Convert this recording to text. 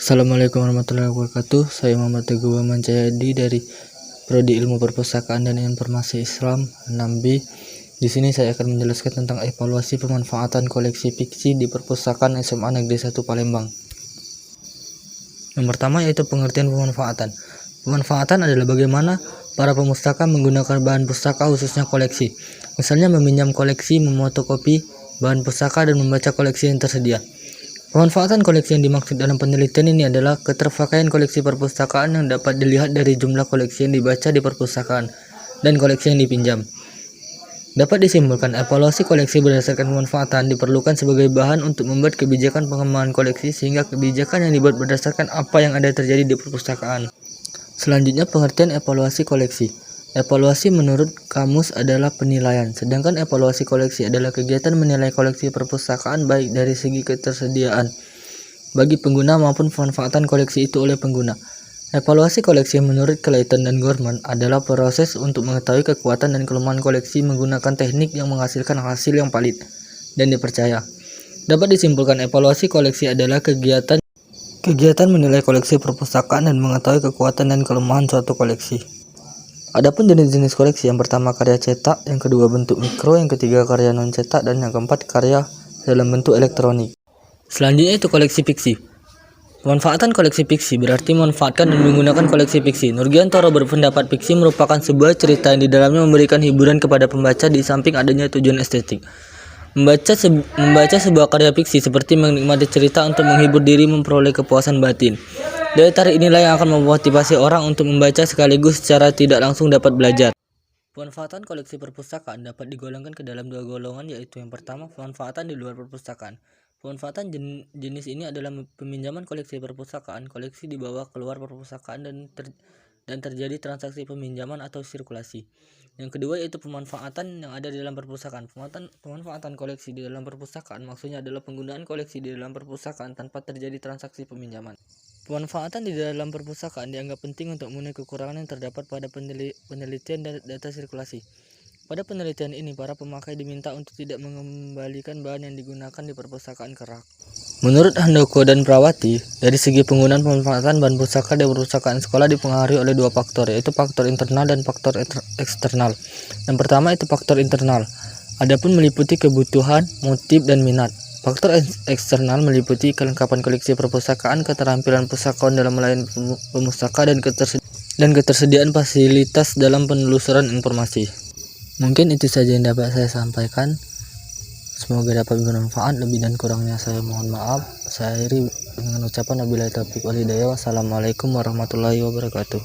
Assalamualaikum warahmatullahi wabarakatuh. Saya Muhammad Teguh Manjayadi dari Prodi Ilmu Perpustakaan dan Informasi Islam 6B. Di sini saya akan menjelaskan tentang evaluasi pemanfaatan koleksi fiksi di Perpustakaan SMA Negeri 1 Palembang. Yang pertama yaitu pengertian pemanfaatan. Pemanfaatan adalah bagaimana para pemustaka menggunakan bahan pustaka khususnya koleksi. Misalnya meminjam koleksi, memotokopi bahan pustaka dan membaca koleksi yang tersedia. Pemanfaatan koleksi yang dimaksud dalam penelitian ini adalah keterpakaian koleksi perpustakaan yang dapat dilihat dari jumlah koleksi yang dibaca di perpustakaan dan koleksi yang dipinjam. Dapat disimpulkan, evaluasi koleksi berdasarkan pemanfaatan diperlukan sebagai bahan untuk membuat kebijakan pengembangan koleksi sehingga kebijakan yang dibuat berdasarkan apa yang ada terjadi di perpustakaan. Selanjutnya, pengertian evaluasi koleksi. Evaluasi menurut kamus adalah penilaian, sedangkan evaluasi koleksi adalah kegiatan menilai koleksi perpustakaan baik dari segi ketersediaan bagi pengguna maupun pemanfaatan koleksi itu oleh pengguna. Evaluasi koleksi menurut Clayton dan Gorman adalah proses untuk mengetahui kekuatan dan kelemahan koleksi menggunakan teknik yang menghasilkan hasil yang valid dan dipercaya. Dapat disimpulkan, evaluasi koleksi adalah kegiatan menilai koleksi perpustakaan dan mengetahui kekuatan dan kelemahan suatu koleksi. Adapun jenis-jenis koleksi, yang pertama karya cetak, yang kedua bentuk mikro, yang ketiga karya non cetak, dan yang keempat karya dalam bentuk elektronik. Selanjutnya itu koleksi fiksi. Pemanfaatan koleksi fiksi berarti memanfaatkan dan menggunakan koleksi fiksi. Nurgiantoro berpendapat fiksi merupakan sebuah cerita yang di dalamnya memberikan hiburan kepada pembaca di samping adanya tujuan estetik. Membaca sebuah karya fiksi seperti menikmati cerita untuk menghibur diri, memperoleh kepuasan batin. Daya tarik inilah yang akan memotivasi orang untuk membaca sekaligus secara tidak langsung dapat belajar. Pemanfaatan koleksi perpustakaan dapat digolongkan ke dalam dua golongan, yaitu yang pertama pemanfaatan di luar perpustakaan. Pemanfaatan jenis ini adalah peminjaman koleksi perpustakaan. Koleksi dibawa keluar perpustakaan dan terjadi transaksi peminjaman atau sirkulasi. Yang kedua yaitu pemanfaatan yang ada di dalam perpustakaan. Pemanfaatan koleksi di dalam perpustakaan maksudnya adalah penggunaan koleksi di dalam perpustakaan tanpa terjadi transaksi peminjaman. Pemanfaatan di dalam perpustakaan dianggap penting untuk memenuhi kekurangan yang terdapat pada penelitian data sirkulasi. Pada penelitian ini, para pemakai diminta untuk tidak mengembalikan bahan yang digunakan di perpustakaan kerak. Menurut Handoko dan Prawati, dari segi penggunaan pemanfaatan bahan pustaka di perpustakaan sekolah dipengaruhi oleh dua faktor, yaitu faktor internal dan faktor eksternal. Yang pertama itu faktor internal, adapun meliputi kebutuhan, motif, dan minat. Faktor eksternal meliputi kelengkapan koleksi perpustakaan, keterampilan pustakawan dalam melayani pemustaka, dan ketersediaan fasilitas dalam penelusuran informasi. Mungkin itu saja yang dapat saya sampaikan. Semoga dapat bermanfaat. Lebih dan kurangnya saya mohon maaf. Saya akhiri dengan ucapan wabillahi taufiq wal hidayah. Wassalamualaikum warahmatullahi wabarakatuh.